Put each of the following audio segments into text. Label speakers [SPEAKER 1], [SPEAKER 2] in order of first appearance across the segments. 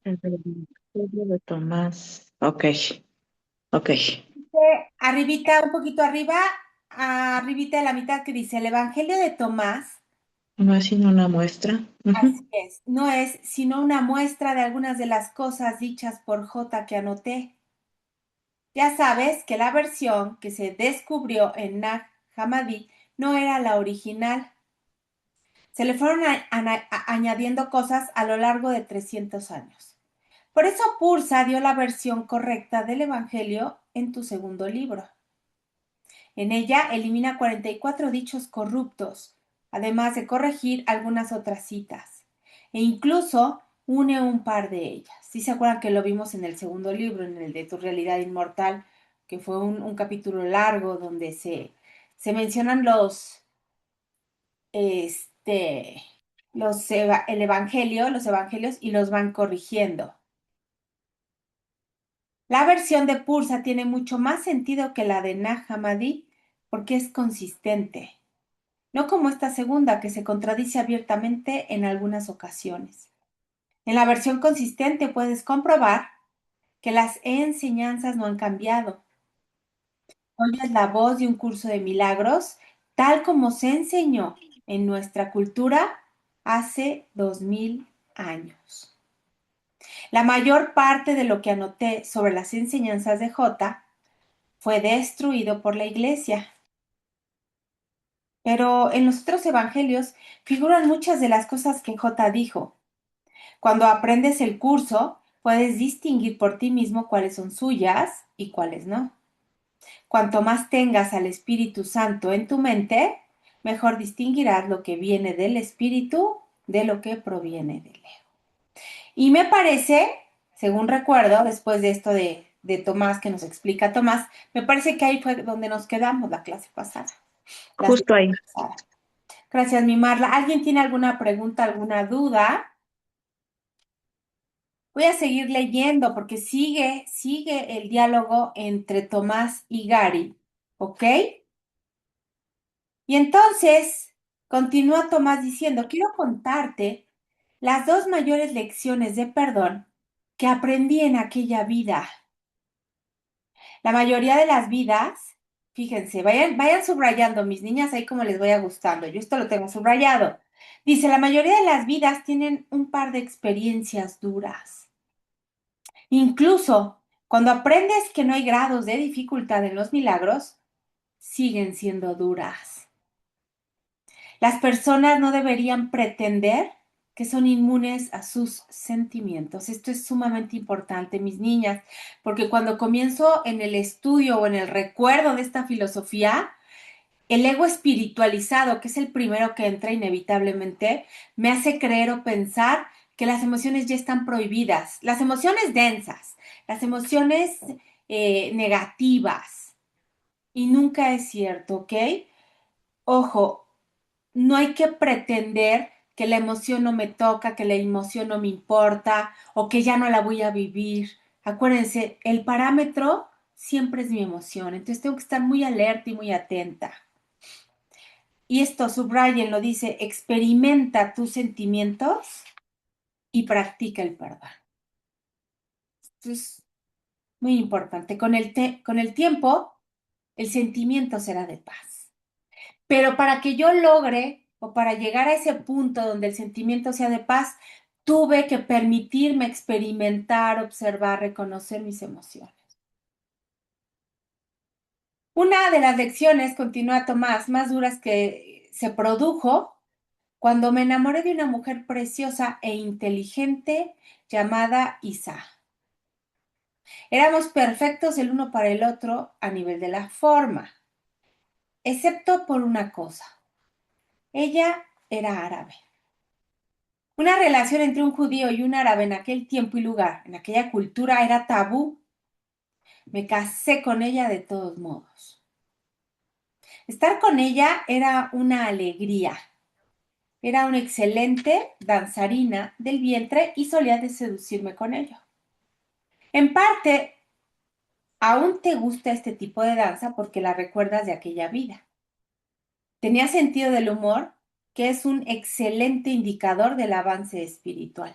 [SPEAKER 1] El Evangelio de Tomás. Ok, ok.
[SPEAKER 2] Arribita, un poquito arriba, arribita de la mitad que dice el Evangelio de Tomás.
[SPEAKER 1] No es sino una muestra.
[SPEAKER 2] Así
[SPEAKER 1] Ujú.
[SPEAKER 2] es, no es sino una muestra de algunas de las cosas dichas por J que anoté. Ya sabes que la versión que se descubrió en Nag Hammadi no era la original. Se le fueron añadiendo cosas a lo largo de 300 años. Por eso Pursa dio la versión correcta del Evangelio en tu segundo libro. En ella elimina 44 dichos corruptos, además de corregir algunas otras citas, e incluso une un par de ellas. Si se acuerdan que lo vimos en el segundo libro, en el de Tu realidad inmortal, que fue un capítulo largo donde se mencionan este, el Evangelio, los Evangelios, y los van corrigiendo. La versión de Pursa tiene mucho más sentido que la de Nag Hammadi porque es consistente. No como esta segunda que se contradice abiertamente en algunas ocasiones. En la versión consistente puedes comprobar que las enseñanzas no han cambiado. Oyes la voz de un curso de milagros tal como se enseñó en nuestra cultura hace 2000 años. La mayor parte de lo que anoté sobre las enseñanzas de J fue destruido por la iglesia. Pero en los otros evangelios figuran muchas de las cosas que J dijo. Cuando aprendes el curso, puedes distinguir por ti mismo cuáles son suyas y cuáles no. Cuanto más tengas al Espíritu Santo en tu mente, mejor distinguirás lo que viene del Espíritu de lo que proviene del ego. Y me parece, según recuerdo, después de esto de Tomás, que nos explica Tomás, me parece que ahí fue donde nos quedamos la clase pasada. La
[SPEAKER 1] Justo
[SPEAKER 2] semana
[SPEAKER 1] ahí.
[SPEAKER 2] pasada. Gracias, mi Marla. ¿Alguien tiene alguna pregunta, alguna duda? Voy a seguir leyendo porque sigue el diálogo entre Tomás y Gary, ¿ok? Y entonces continúa Tomás diciendo, quiero contarte las dos mayores lecciones de perdón que aprendí en aquella vida. La mayoría de las vidas, fíjense, vayan subrayando, mis niñas, ahí como les vaya gustando. Yo esto lo tengo subrayado. Dice, la mayoría de las vidas tienen un par de experiencias duras. Incluso cuando aprendes que no hay grados de dificultad en los milagros, siguen siendo duras. Las personas no deberían pretender que son inmunes a sus sentimientos. Esto es sumamente importante, mis niñas, porque cuando comienzo en el estudio o en el recuerdo de esta filosofía, el ego espiritualizado, que es el primero que entra inevitablemente, me hace creer o pensar que las emociones ya están prohibidas, las emociones densas, las emociones negativas. Y nunca es cierto, ¿ok? Ojo, no hay que pretender que la emoción no me toca, que la emoción no me importa o que ya no la voy a vivir. Acuérdense, el parámetro siempre es mi emoción, entonces tengo que estar muy alerta y muy atenta. Y esto, subrayen, lo dice, experimenta tus sentimientos y practica el perdón. Esto es muy importante. Con el tiempo, el sentimiento será de paz. Pero para que yo logre o para llegar a ese punto donde el sentimiento sea de paz, tuve que permitirme experimentar, observar, reconocer mis emociones. Una de las lecciones, continúa Tomás, más duras que se produjo cuando me enamoré de una mujer preciosa e inteligente llamada Isa. Éramos perfectos el uno para el otro a nivel de la forma, excepto por una cosa. Ella era árabe. Una relación entre un judío y un árabe en aquel tiempo y lugar, en aquella cultura, era tabú. Me casé con ella de todos modos. Estar con ella era una alegría. Era una excelente danzarina del vientre y solía de seducirme con ello. En parte, aún te gusta este tipo de danza porque la recuerdas de aquella vida. Tenía sentido del humor, que es un excelente indicador del avance espiritual.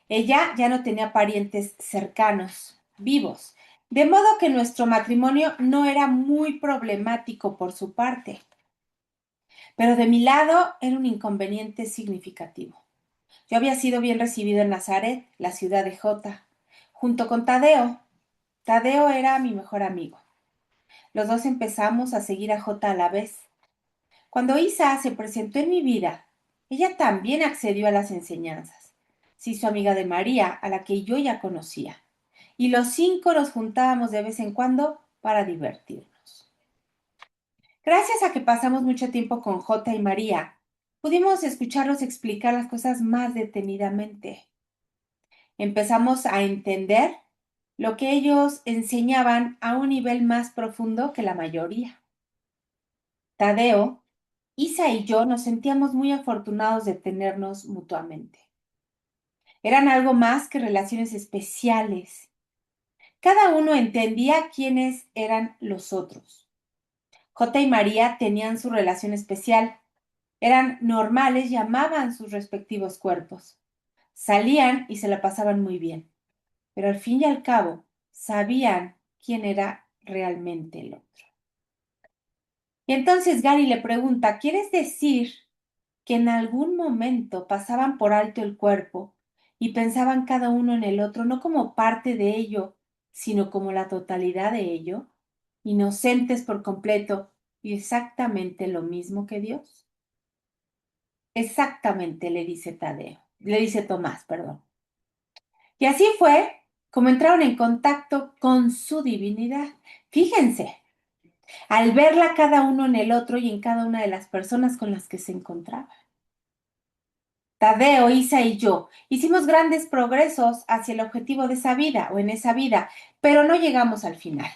[SPEAKER 2] Ella ya no tenía parientes cercanos, vivos, de modo que nuestro matrimonio no era muy problemático por su parte, pero de mi lado era un inconveniente significativo. Yo había sido bien recibido en Nazaret, la ciudad de Jota, junto con Tadeo. Tadeo era mi mejor amigo. Los dos empezamos a seguir a Jota a la vez. Cuando Isa se presentó en mi vida, ella también accedió a las enseñanzas. Se hizo amiga de María, a la que yo ya conocía, y los cinco nos juntábamos de vez en cuando para divertirnos. Gracias a que pasamos mucho tiempo con Jota y María, pudimos escucharlos explicar las cosas más detenidamente. Empezamos a entender lo que ellos enseñaban a un nivel más profundo que la mayoría. Tadeo, Isa y yo nos sentíamos muy afortunados de tenernos mutuamente. Eran algo más que relaciones especiales. Cada uno entendía quiénes eran los otros. Jota y María tenían su relación especial. Eran normales y amaban sus respectivos cuerpos. Salían y se la pasaban muy bien, pero al fin y al cabo sabían quién era realmente el otro. Y entonces Gary le pregunta, ¿quieres decir que en algún momento pasaban por alto el cuerpo y pensaban cada uno en el otro, no como parte de ello, sino como la totalidad de ello, inocentes por completo y exactamente lo mismo que Dios? Exactamente, le dice Tomás, perdón. Y así fue como entraron en contacto con su divinidad. Fíjense, al verla cada uno en el otro y en cada una de las personas con las que se encontraba. Tadeo, Isa y yo hicimos grandes progresos hacia el objetivo de esa vida o en esa vida, pero no llegamos al final.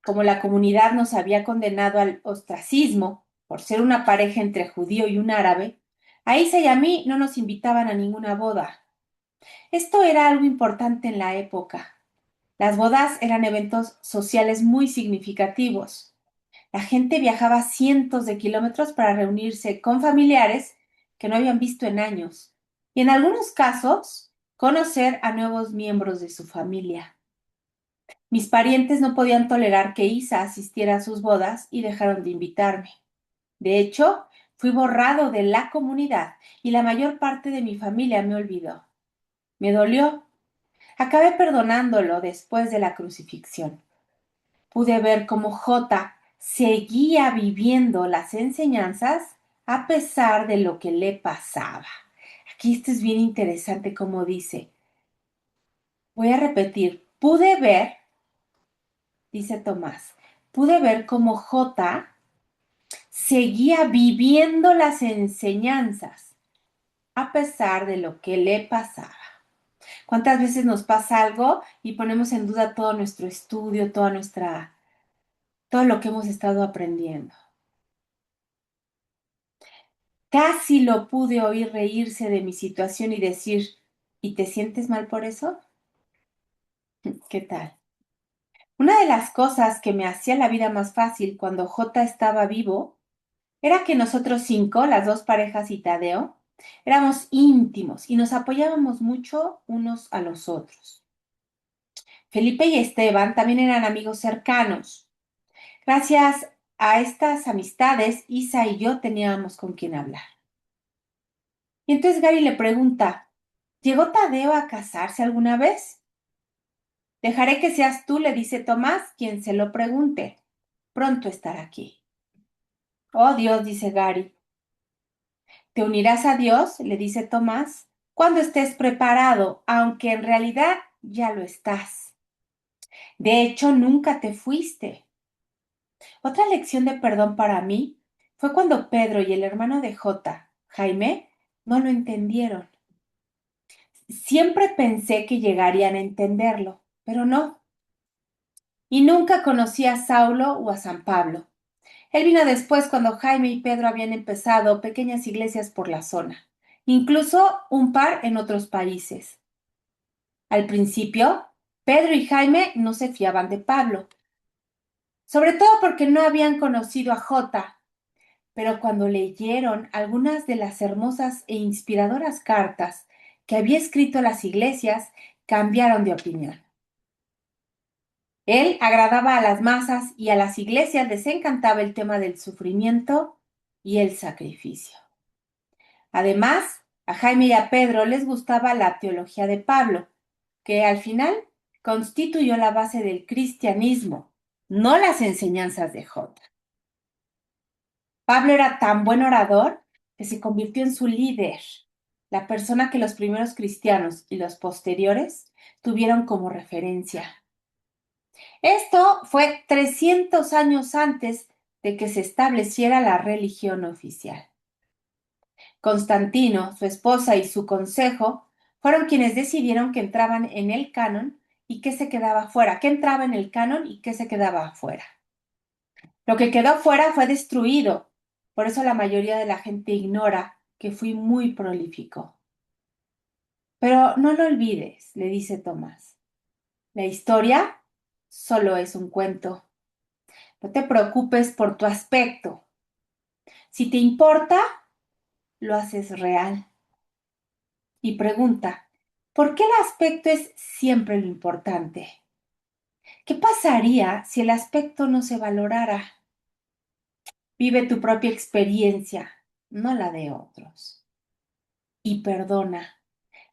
[SPEAKER 2] Como la comunidad nos había condenado al ostracismo por ser una pareja entre judío y un árabe, a Isa y a mí no nos invitaban a ninguna boda. Esto era algo importante en la época. Las bodas eran eventos sociales muy significativos. La gente viajaba cientos de kilómetros para reunirse con familiares que no habían visto en años y en algunos casos conocer a nuevos miembros de su familia. Mis parientes no podían tolerar que Isa asistiera a sus bodas y dejaron de invitarme. De hecho, fui borrado de la comunidad y la mayor parte de mi familia me olvidó. Me dolió. Acabé perdonándolo después de la crucifixión. Pude ver cómo J seguía viviendo las enseñanzas a pesar de lo que le pasaba. Aquí esto es bien interesante como dice. Voy a repetir, pude ver, dice Tomás, pude ver cómo J seguía viviendo las enseñanzas a pesar de lo que le pasaba. ¿Cuántas veces nos pasa algo y ponemos en duda todo nuestro estudio, todo lo que hemos estado aprendiendo? Casi lo pude oír reírse de mi situación y decir, ¿y te sientes mal por eso? ¿Qué tal? Una de las cosas que me hacía la vida más fácil cuando J estaba vivo era que nosotros cinco, las dos parejas y Tadeo, éramos íntimos y nos apoyábamos mucho unos a los otros. Felipe y Esteban también eran amigos cercanos. Gracias a estas amistades, Isa y yo teníamos con quien hablar. Y entonces Gary le pregunta, ¿llegó Tadeo a casarse alguna vez? Dejaré que seas tú, le dice Tomás, quien se lo pregunte. Pronto estará aquí. Oh Dios, dice Gary. ¿Te unirás a Dios? Le dice Tomás, cuando estés preparado, aunque en realidad ya lo estás. De hecho, nunca te fuiste. Otra lección de perdón para mí fue cuando Pedro y el hermano de J, Jaime, no lo entendieron. Siempre pensé que llegarían a entenderlo, pero no. Y nunca conocí a Saulo o a San Pablo. Él vino después cuando Jaime y Pedro habían empezado pequeñas iglesias por la zona, incluso un par en otros países. Al principio, Pedro y Jaime no se fiaban de Pablo, sobre todo porque no habían conocido a Jota, pero cuando leyeron algunas de las hermosas e inspiradoras cartas que había escrito las iglesias cambiaron de opinión. Él agradaba a las masas y a las iglesias les encantaba el tema del sufrimiento y el sacrificio. Además, a Jaime y a Pedro les gustaba la teología de Pablo, que al final constituyó la base del cristianismo, no las enseñanzas de J. Pablo era tan buen orador que se convirtió en su líder, la persona que los primeros cristianos y los posteriores tuvieron como referencia. Esto fue 300 años antes de que se estableciera la religión oficial. Constantino, su esposa y su consejo fueron quienes decidieron que entraban en el canon y que se quedaba fuera, que entraba en el canon y que se quedaba afuera. Lo que quedó fuera fue destruido, por eso la mayoría de la gente ignora que fui muy prolífico. Pero no lo olvides, le dice Tomás. La historia solo es un cuento. No te preocupes por tu aspecto. Si te importa, lo haces real. Y pregunta, ¿por qué el aspecto es siempre lo importante? ¿Qué pasaría si el aspecto no se valorara? Vive tu propia experiencia, no la de otros. Y perdona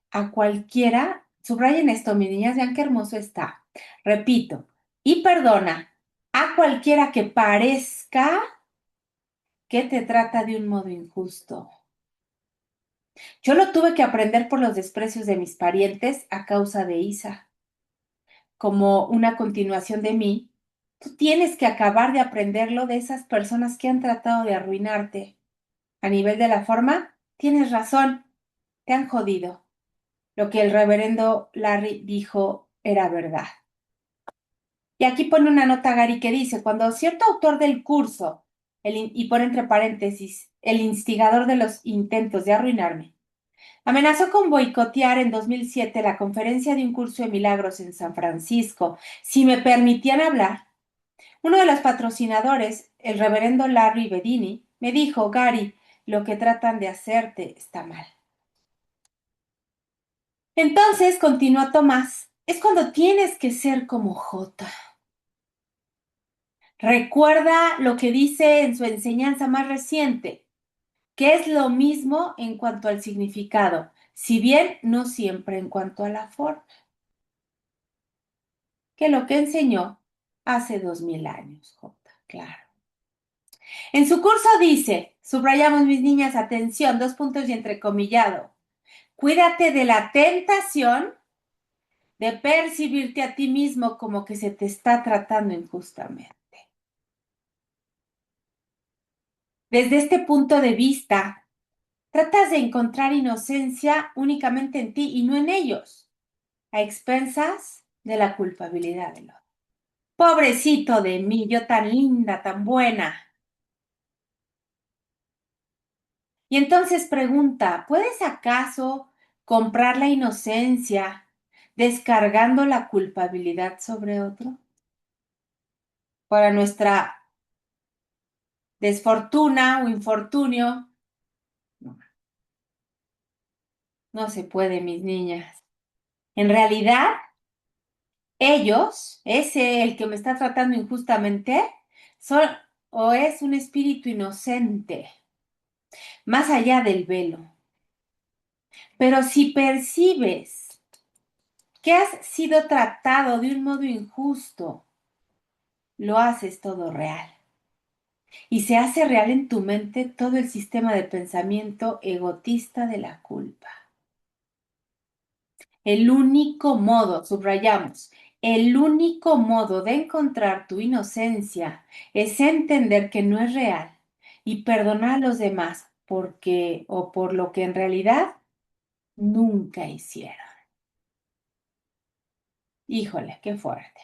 [SPEAKER 2] a cualquiera, subrayen esto, mis niñas, vean qué hermoso está. Repito, y perdona a cualquiera que parezca que te trata de un modo injusto. Yo lo tuve que aprender por los desprecios de mis parientes a causa de Isa. Como una continuación de mí, tú tienes que acabar de aprenderlo de esas personas que han tratado de arruinarte. A nivel de la forma, tienes razón, te han jodido. Lo que el reverendo Larry dijo era verdad. Y aquí pone una nota Gary que dice, cuando cierto autor del curso, y pone entre paréntesis, el instigador de los intentos de arruinarme, amenazó con boicotear en 2007 la conferencia de un curso de milagros en San Francisco si me permitían hablar. Uno de los patrocinadores, el reverendo Larry Bedini, me dijo, Gary, lo que tratan de hacerte está mal. Entonces, continuó Tomás, es cuando tienes que ser como J. Recuerda lo que dice en su enseñanza más reciente, que es lo mismo en cuanto al significado, si bien no siempre en cuanto a la forma, que lo que enseñó hace 2000 años, J, claro. En su curso dice, subrayamos mis niñas, atención, dos puntos y entrecomillado, cuídate de la tentación de percibirte a ti mismo como que se te está tratando injustamente. Desde este punto de vista, tratas de encontrar inocencia únicamente en ti y no en ellos, a expensas de la culpabilidad del otro. Pobrecito de mí, yo tan linda, tan buena. Y entonces pregunta, ¿puedes acaso comprar la inocencia descargando la culpabilidad sobre otro? Para nuestra desfortuna o infortunio, no, no se puede, mis niñas. En realidad, ellos, ese el que me está tratando injustamente, son o es un espíritu inocente, más allá del velo. Pero si percibes que has sido tratado de un modo injusto, lo haces todo real. Y se hace real en tu mente todo el sistema de pensamiento egotista de la culpa. El único modo, subrayamos, el único modo de encontrar tu inocencia es entender que no es real y perdonar a los demás porque o por lo que en realidad nunca hicieron. Híjole, qué fuerte.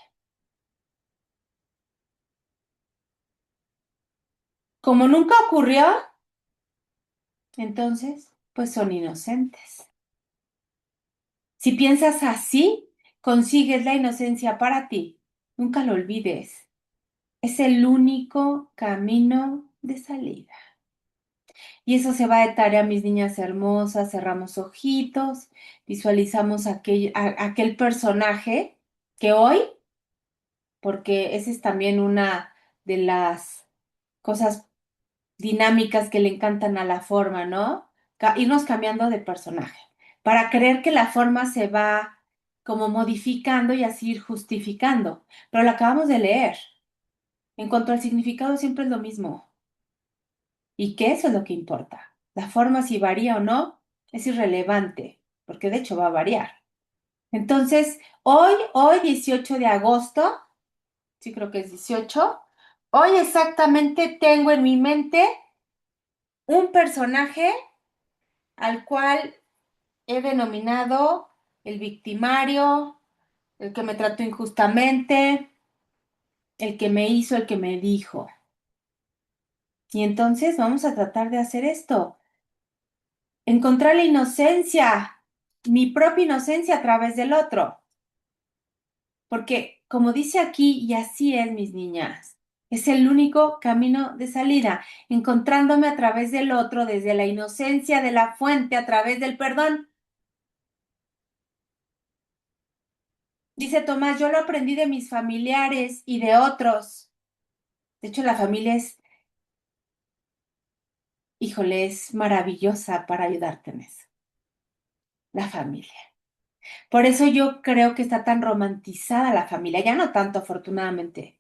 [SPEAKER 2] Como nunca ocurrió, entonces, pues son inocentes. Si piensas así, consigues la inocencia para ti. Nunca lo olvides. Es el único camino de salida. Y eso se va de tarea, mis niñas hermosas. Cerramos ojitos, visualizamos aquel personaje que hoy, porque esa es también una de las cosas dinámicas que le encantan a la forma, ¿no? Irnos cambiando de personaje, para creer que la forma se va como modificando y así ir justificando. Pero lo acabamos de leer. En cuanto al significado, siempre es lo mismo. Y que eso es lo que importa. La forma, si varía o no, es irrelevante, porque de hecho va a variar. Entonces, hoy 18 de agosto, sí creo que es 18, hoy exactamente tengo en mi mente un personaje al cual he denominado el victimario, el que me trató injustamente, el que me hizo, el que me dijo. Y entonces vamos a tratar de hacer esto, encontrar la inocencia, mi propia inocencia a través del otro. Porque, como dice aquí, y así es, mis niñas, es el único camino de salida, encontrándome a través del otro, desde la inocencia de la fuente, a través del perdón. Dice Tomás, yo lo aprendí de mis familiares y de otros. De hecho, la familia es, híjole, es maravillosa para ayudarte en eso. La familia. Por eso yo creo que está tan romantizada la familia, ya no tanto afortunadamente,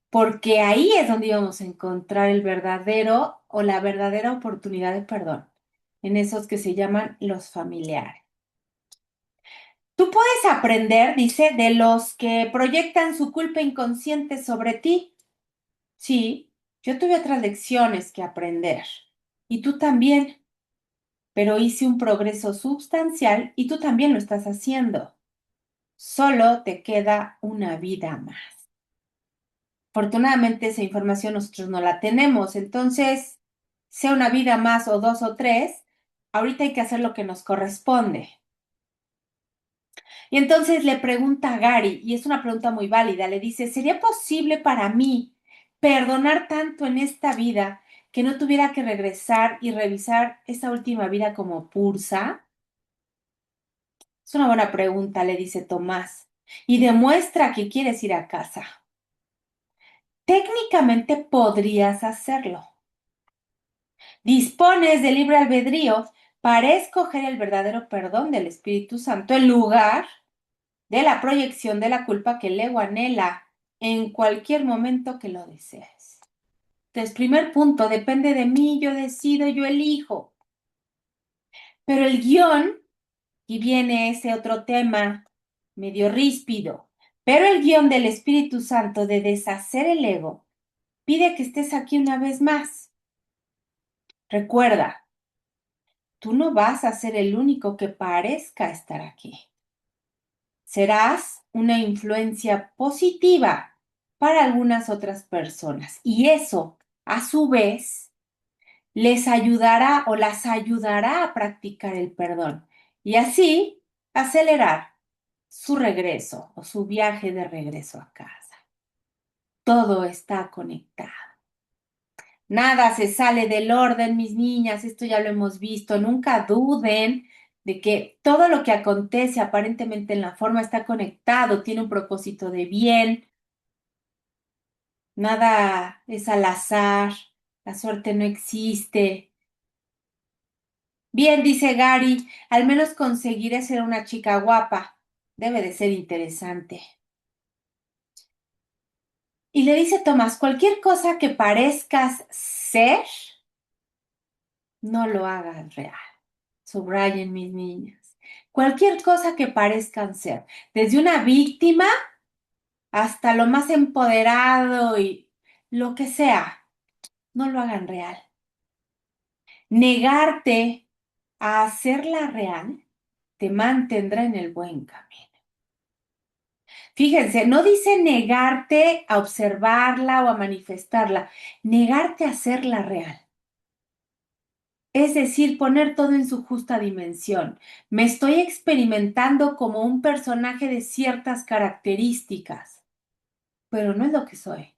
[SPEAKER 2] porque ahí es donde íbamos a encontrar el verdadero o la verdadera oportunidad de perdón, en esos que se llaman los familiares. Tú puedes aprender, dice, de los que proyectan su culpa inconsciente sobre ti. Sí, yo tuve otras lecciones que aprender y tú también, pero hice un progreso sustancial y tú también lo estás haciendo. Solo te queda una vida más. Afortunadamente esa información nosotros no la tenemos, entonces, sea una vida más o dos o tres, ahorita hay que hacer lo que nos corresponde. Y entonces le pregunta a Gary, y es una pregunta muy válida, le dice, ¿sería posible para mí perdonar tanto en esta vida que no tuviera que regresar y revisar esta última vida como pursa? Es una buena pregunta, le dice Tomás, y demuestra que quieres ir a casa. Técnicamente podrías hacerlo. Dispones de libre albedrío para escoger el verdadero perdón del Espíritu Santo en lugar de la proyección de la culpa que el ego anhela en cualquier momento que lo desees. Entonces, primer punto, depende de mí, yo decido, yo elijo. Pero el guión, y viene ese otro tema medio ríspido, pero el guión del Espíritu Santo de deshacer el ego pide que estés aquí una vez más. Recuerda, tú no vas a ser el único que parezca estar aquí. Serás una influencia positiva para algunas otras personas y eso, a su vez, les ayudará o las ayudará a practicar el perdón y así acelerar su regreso o su viaje de regreso a casa. Todo está conectado. Nada se sale del orden, mis niñas, esto ya lo hemos visto. Nunca duden de que todo lo que acontece aparentemente en la forma está conectado, tiene un propósito de bien. Nada es al azar, la suerte no existe. Bien, dice Gary, al menos conseguiré ser una chica guapa. Debe de ser interesante. Y le dice Tomás, cualquier cosa que parezcas ser, no lo hagas real. Subrayen, mis niñas. Cualquier cosa que parezcan ser, desde una víctima hasta lo más empoderado y lo que sea, no lo hagan real. Negarte a hacerla real te mantendrá en el buen camino. Fíjense, no dice negarte a observarla o a manifestarla, negarte a hacerla real. Es decir, poner todo en su justa dimensión. Me estoy experimentando como un personaje de ciertas características, pero no es lo que soy.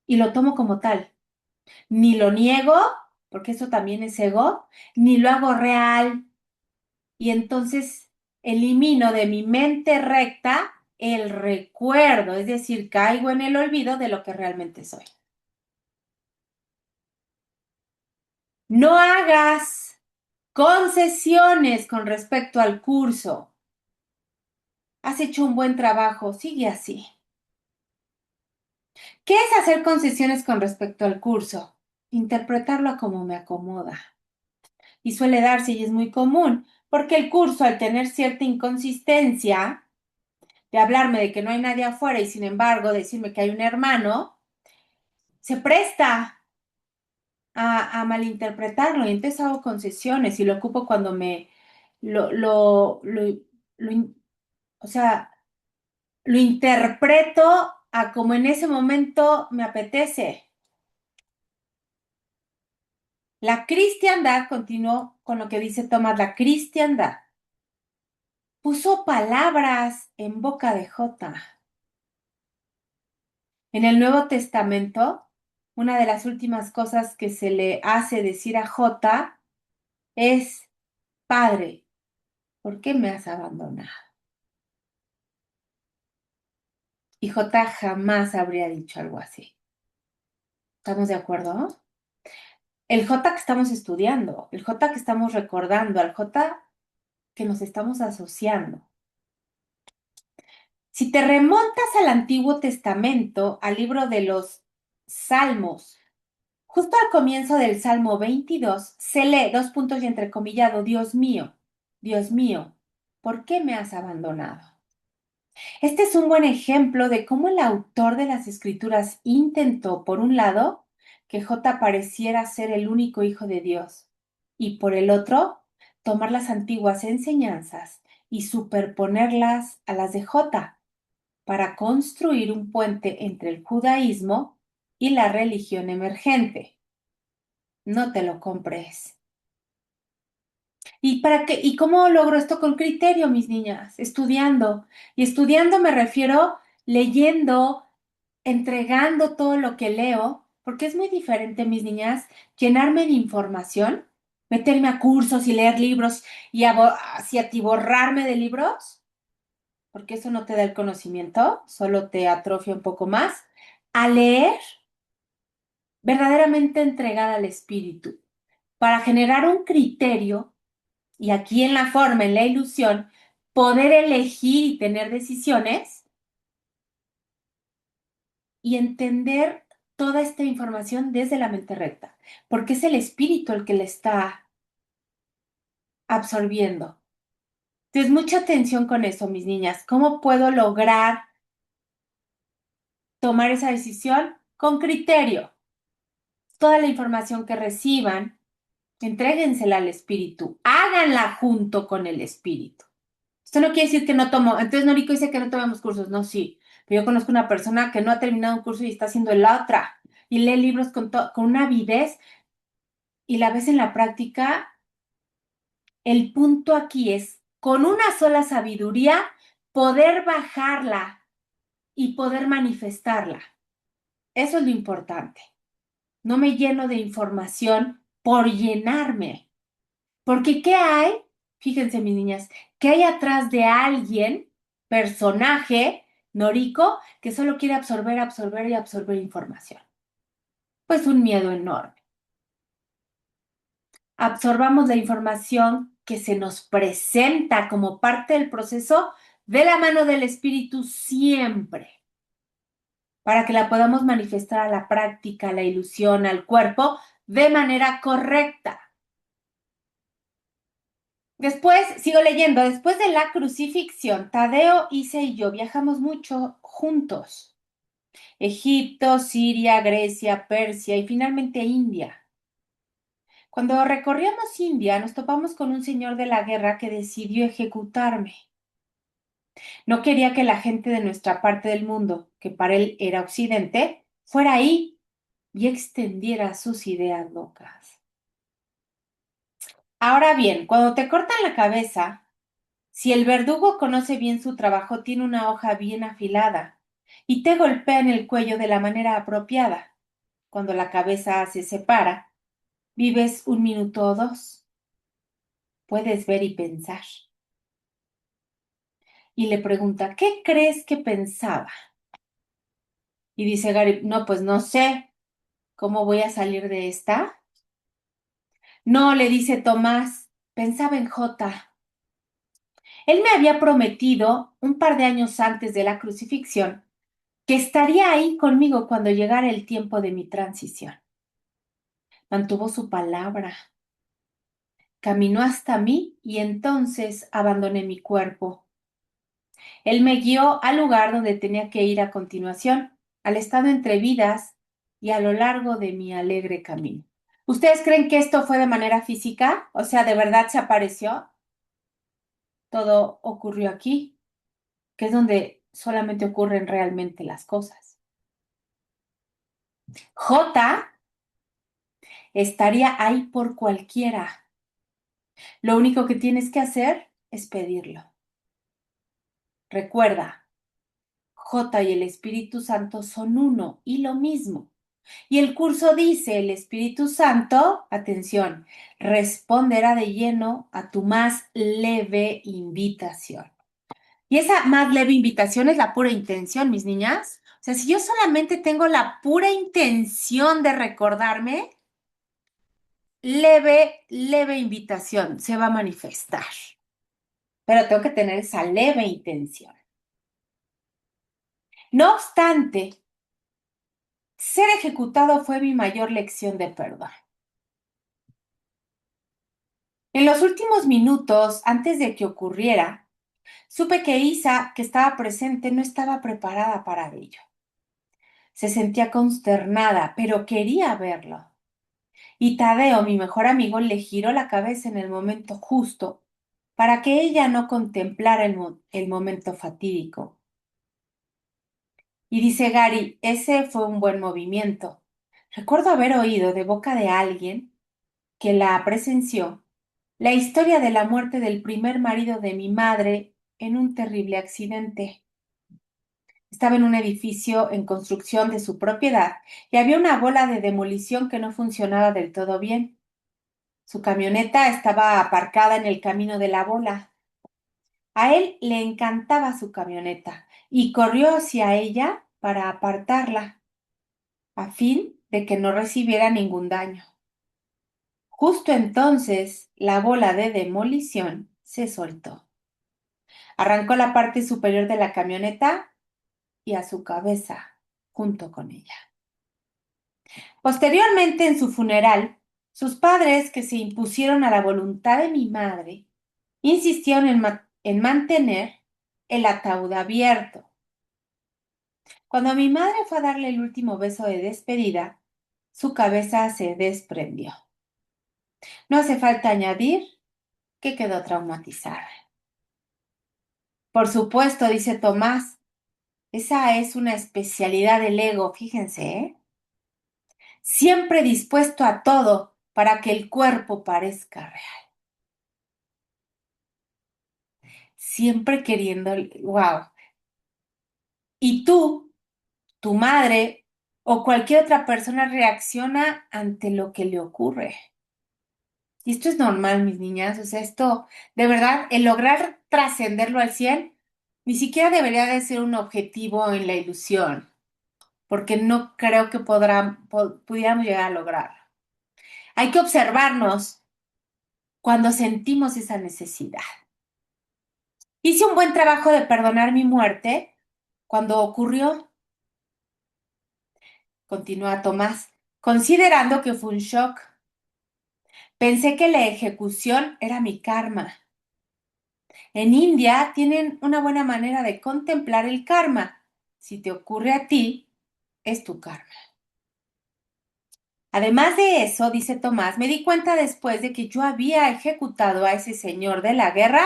[SPEAKER 2] Y lo tomo como tal. Ni lo niego, porque eso también es ego, ni lo hago real. Y entonces elimino de mi mente recta el recuerdo, es decir, caigo en el olvido de lo que realmente soy. No hagas concesiones con respecto al curso. Has hecho un buen trabajo, sigue así. ¿Qué es hacer concesiones con respecto al curso? Interpretarlo a como me acomoda. Y suele darse y es muy común, porque el curso, al tener cierta inconsistencia, de hablarme de que no hay nadie afuera y sin embargo decirme que hay un hermano, se presta a malinterpretarlo y entonces hago concesiones y lo ocupo cuando lo in- o sea, lo interpreto a como en ese momento me apetece. La cristiandad, continuó con lo que dice Tomás, la cristiandad puso palabras en boca de Jota. En el Nuevo Testamento, una de las últimas cosas que se le hace decir a Jota es, Padre, ¿por qué me has abandonado? Y Jota jamás habría dicho algo así. ¿Estamos de acuerdo? El Jota que estamos estudiando, el Jota que estamos recordando, al Jota que nos estamos asociando. Si te remontas al Antiguo Testamento, al libro de los Salmos, justo al comienzo del Salmo 22, se lee dos puntos y entrecomillado, Dios mío, ¿por qué me has abandonado? Este es un buen ejemplo de cómo el autor de las Escrituras intentó, por un lado, que J pareciera ser el único hijo de Dios, y por el otro, tomar las antiguas enseñanzas y superponerlas a las de J para construir un puente entre el judaísmo y la religión emergente. No te lo compres. ¿Y para qué? ¿Y cómo logro esto con criterio, mis niñas? Estudiando. Y estudiando me refiero leyendo, entregando todo lo que leo, porque es muy diferente, mis niñas, llenarme de información, meterme a cursos y leer libros y así atiborrarme de libros, porque eso no te da el conocimiento, solo te atrofia un poco más, a leer verdaderamente entregada al espíritu, para generar un criterio y aquí en la forma, en la ilusión, poder elegir y tener decisiones y entender toda esta información desde la mente recta, porque es el espíritu el que le está absorbiendo. Entonces, mucha atención con eso, mis niñas. ¿Cómo puedo lograr tomar esa decisión? Con criterio. Toda la información que reciban, entréguensela al espíritu, háganla junto con el espíritu. Esto no quiere decir que no tomo, entonces Noriko dice que no tomamos cursos, no, sí, pero yo conozco una persona que no ha terminado un curso y está haciendo la otra, y lee libros con una avidez, y la ves en la práctica, el punto aquí es, con una sola sabiduría, poder bajarla y poder manifestarla. Eso es lo importante. No me lleno de información por llenarme, porque ¿qué hay? Fíjense, mis niñas, ¿qué hay atrás de alguien, personaje, Noriko, que solo quiere absorber, absorber y absorber información? Pues un miedo enorme. Absorbamos la información que se nos presenta como parte del proceso de la mano del espíritu siempre, para que la podamos manifestar a la práctica, a la ilusión, al cuerpo, de manera correcta. Después, sigo leyendo, después de la crucifixión, Tadeo, Ise y yo viajamos mucho juntos. Egipto, Siria, Grecia, Persia y finalmente India. Cuando recorríamos India, nos topamos con un señor de la guerra que decidió ejecutarme. No quería que la gente de nuestra parte del mundo, que para él era Occidente, fuera ahí y extendiera sus ideas locas. Ahora bien, cuando te cortan la cabeza, si el verdugo conoce bien su trabajo, tiene una hoja bien afilada y te golpea en el cuello de la manera apropiada. Cuando la cabeza se separa, Vives un minuto o dos, puedes ver y pensar. Y le pregunta, ¿qué crees que pensaba? Y dice Gary, no, pues no sé, ¿cómo voy a salir de esta? No, le dice Tomás, pensaba en Jota. Él me había prometido, un par de años antes de la crucifixión, que estaría ahí conmigo cuando llegara el tiempo de mi transición. Mantuvo su palabra, caminó hasta mí y entonces abandoné mi cuerpo. Él me guió al lugar donde tenía que ir a continuación, al estado entre vidas y a lo largo de mi alegre camino. ¿Ustedes creen que esto fue de manera física? O sea, ¿de verdad se apareció? Todo ocurrió aquí, que es donde solamente ocurren realmente las cosas. J estaría ahí por cualquiera. Lo único que tienes que hacer es pedirlo. Recuerda, J y el Espíritu Santo son uno y lo mismo. Y el curso dice, el Espíritu Santo, atención, responderá de lleno a tu más leve invitación. Y esa más leve invitación es la pura intención, mis niñas. O sea, si yo solamente tengo la pura intención de recordarme, leve invitación se va a manifestar. Pero tengo que tener esa leve intención. No obstante, ser ejecutado fue mi mayor lección de perdón. En los últimos minutos, antes de que ocurriera, supe que Isa, que estaba presente, no estaba preparada para ello. Se sentía consternada, pero quería verlo. Y Tadeo, mi mejor amigo, le giró la cabeza en el momento justo para que ella no contemplara el momento fatídico. Y dice Gary, ese fue un buen movimiento. Recuerdo haber oído de boca de alguien que la presenció la historia de la muerte del primer marido de mi madre en un terrible accidente. Estaba en un edificio en construcción de su propiedad y había una bola de demolición que no funcionaba del todo bien. Su camioneta estaba aparcada en el camino de la bola. A él le encantaba su camioneta y corrió hacia ella para apartarla, a fin de que no recibiera ningún daño. Justo entonces, la bola de demolición se soltó. Arrancó la parte superior de la camioneta y a su cabeza junto con ella. Posteriormente, en su funeral, sus padres, que se impusieron a la voluntad de mi madre, insistieron en mantener el ataúd abierto. Cuando mi madre fue a darle el último beso de despedida, su cabeza se desprendió. No hace falta añadir que quedó traumatizada. Por supuesto, dice Tomás, esa es una especialidad del ego, fíjense, ¿eh? Siempre dispuesto a todo para que el cuerpo parezca real. Siempre queriendo, wow. Y tú, tu madre o cualquier otra persona reacciona ante lo que le ocurre. Y esto es normal, mis niñas. O sea, esto, de verdad, el lograr trascenderlo al 100, ni siquiera debería de ser un objetivo en la ilusión, porque no creo que pudiéramos llegar a lograrlo. Hay que observarnos cuando sentimos esa necesidad. Hice un buen trabajo de perdonar mi muerte cuando ocurrió, continúa Tomás, considerando que fue un shock. Pensé que la ejecución era mi karma. En India tienen una buena manera de contemplar el karma. Si te ocurre a ti, es tu karma. Además de eso, dice Tomás, me di cuenta después de que yo había ejecutado a ese señor de la guerra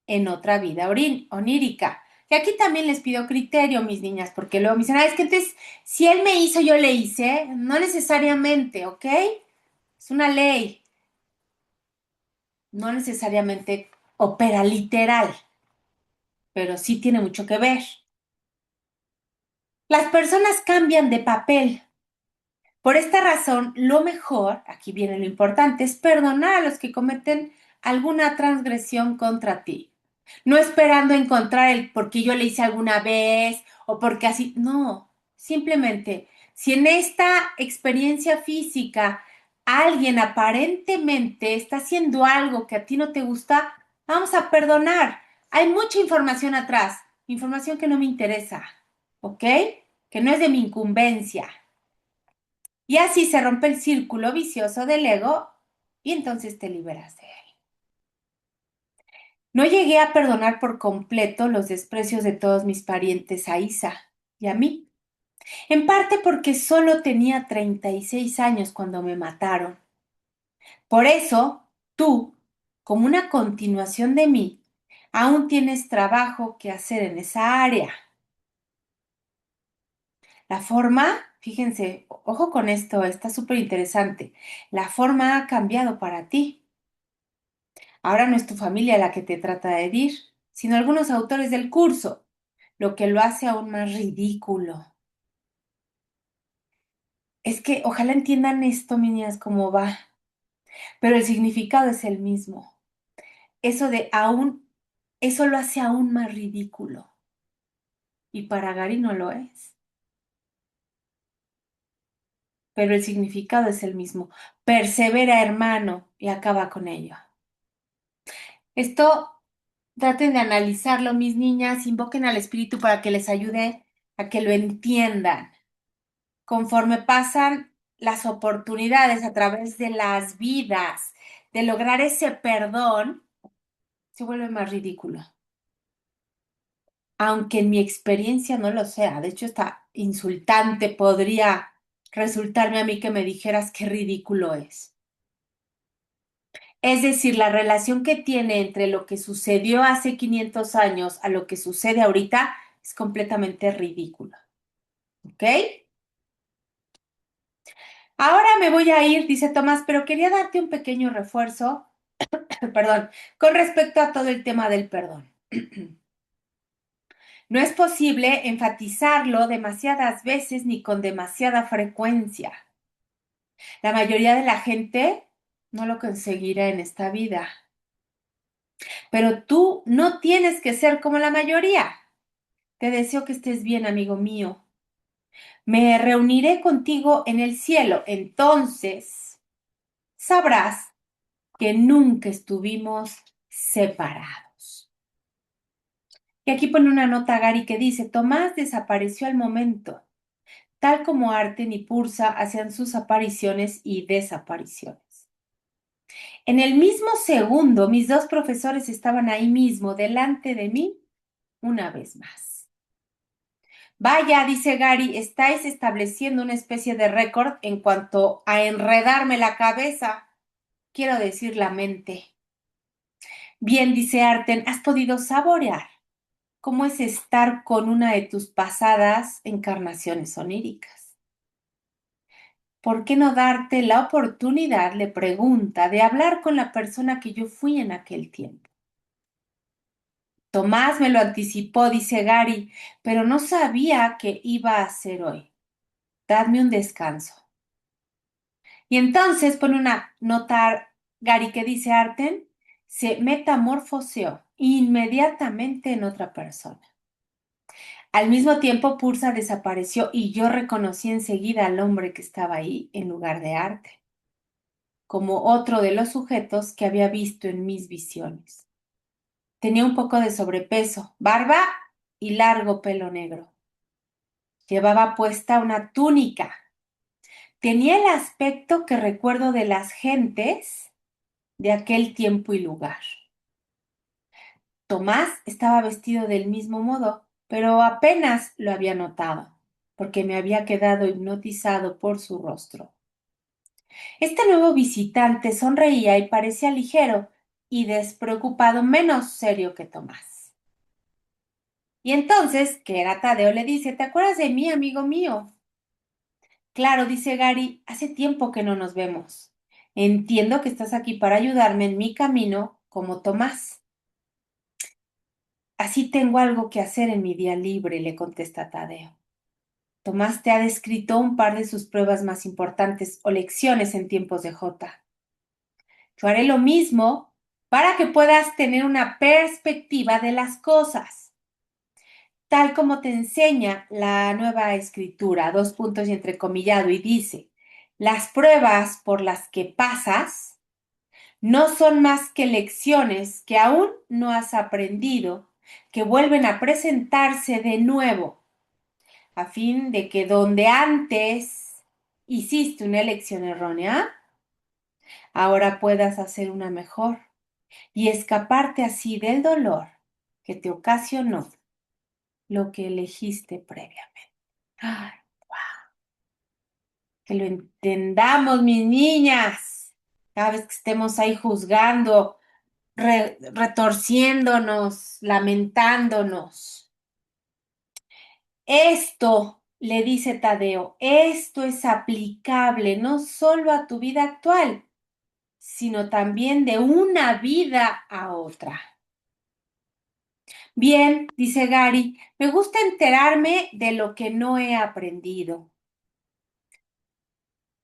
[SPEAKER 2] en otra vida onírica. Y aquí también les pido criterio, mis niñas, porque luego me dicen, es que entonces, si él me hizo, yo le hice. No necesariamente, ¿ok? Es una ley. No necesariamente opera literal, pero sí tiene mucho que ver. Las personas cambian de papel. Por esta razón, lo mejor, aquí viene lo importante, es perdonar a los que cometen alguna transgresión contra ti. No esperando encontrar el por qué yo le hice alguna vez o porque así. No, simplemente, si en esta experiencia física alguien aparentemente está haciendo algo que a ti no te gusta, vamos a perdonar. Hay mucha información atrás, información que no me interesa, ¿ok? Que no es de mi incumbencia. Y así se rompe el círculo vicioso del ego y entonces te liberas de él. No llegué a perdonar por completo los desprecios de todos mis parientes a Isa y a mí, en parte porque solo tenía 36 años cuando me mataron. Por eso, tú, como una continuación de mí, aún tienes trabajo que hacer en esa área. La forma, fíjense, ojo con esto, está súper interesante. La forma ha cambiado para ti. Ahora no es tu familia la que te trata de herir, sino algunos autores del curso, lo que lo hace aún más ridículo. Es que ojalá entiendan esto, mis niñas, cómo va, pero el significado es el mismo. Eso de aún, eso lo hace aún más ridículo. Y para Gary no lo es, pero el significado es el mismo. Persevera, hermano, y acaba con ello. Esto traten de analizarlo, mis niñas, invoquen al espíritu para que les ayude a que lo entiendan. Conforme pasan las oportunidades a través de las vidas, de lograr ese perdón, se vuelve más ridículo. Aunque en mi experiencia no lo sea, de hecho, está insultante, podría resultarme a mí que me dijeras qué ridículo es. Es decir, la relación que tiene entre lo que sucedió hace 500 años a lo que sucede ahorita es completamente ridícula. ¿Ok? Ahora me voy a ir, dice Tomás, pero quería darte un pequeño refuerzo, perdón, con respecto a todo el tema del perdón. No es posible enfatizarlo demasiadas veces ni con demasiada frecuencia. La mayoría de la gente no lo conseguirá en esta vida, pero tú no tienes que ser como la mayoría. Te deseo que estés bien, amigo mío. Me reuniré contigo en el cielo, entonces sabrás que nunca estuvimos separados. Y aquí pone una nota Gary que dice, Tomás desapareció al momento, tal como Arten y Pursa hacían sus apariciones y desapariciones. En el mismo segundo, mis dos profesores estaban ahí mismo, delante de mí, una vez más. Vaya, dice Gary, estáis estableciendo una especie de récord en cuanto a enredarme la cabeza, quiero decir la mente. Bien, dice Arten, has podido saborear cómo es estar con una de tus pasadas encarnaciones oníricas. ¿Por qué no darte la oportunidad, le pregunta, de hablar con la persona que yo fui en aquel tiempo? Tomás me lo anticipó, dice Gary, pero no sabía qué iba a hacer hoy. Dadme un descanso. Y entonces pone una nota Gary que dice Arten, se metamorfoseó inmediatamente en otra persona. Al mismo tiempo, Pursa desapareció y yo reconocí enseguida al hombre que estaba ahí en lugar de Arte, como otro de los sujetos que había visto en mis visiones. Tenía un poco de sobrepeso, barba y largo pelo negro. Llevaba puesta una túnica. Tenía el aspecto que recuerdo de las gentes de aquel tiempo y lugar. Tomás estaba vestido del mismo modo, pero apenas lo había notado, porque me había quedado hipnotizado por su rostro. Este nuevo visitante sonreía y parecía ligero y despreocupado, menos serio que Tomás. Y entonces, que era Tadeo, le dice, ¿te acuerdas de mí, amigo mío? Claro, dice Gary, hace tiempo que no nos vemos. Entiendo que estás aquí para ayudarme en mi camino como Tomás. Así tengo algo que hacer en mi día libre, le contesta Tadeo. Tomás te ha descrito un par de sus pruebas más importantes o lecciones en tiempos de J. Yo haré lo mismo para que puedas tener una perspectiva de las cosas, tal como te enseña la nueva escritura, dos puntos y entrecomillado, y dice, las pruebas por las que pasas no son más que lecciones que aún no has aprendido, que vuelven a presentarse de nuevo, a fin de que donde antes hiciste una elección errónea, ahora puedas hacer una mejor y escaparte así del dolor que te ocasionó lo que elegiste previamente. ¡Ay! Que lo entendamos, mis niñas. Cada vez que estemos ahí juzgando, retorciéndonos, lamentándonos. Esto, le dice Tadeo, esto es aplicable no solo a tu vida actual, sino también de una vida a otra. Bien, dice Gary, me gusta enterarme de lo que no he aprendido.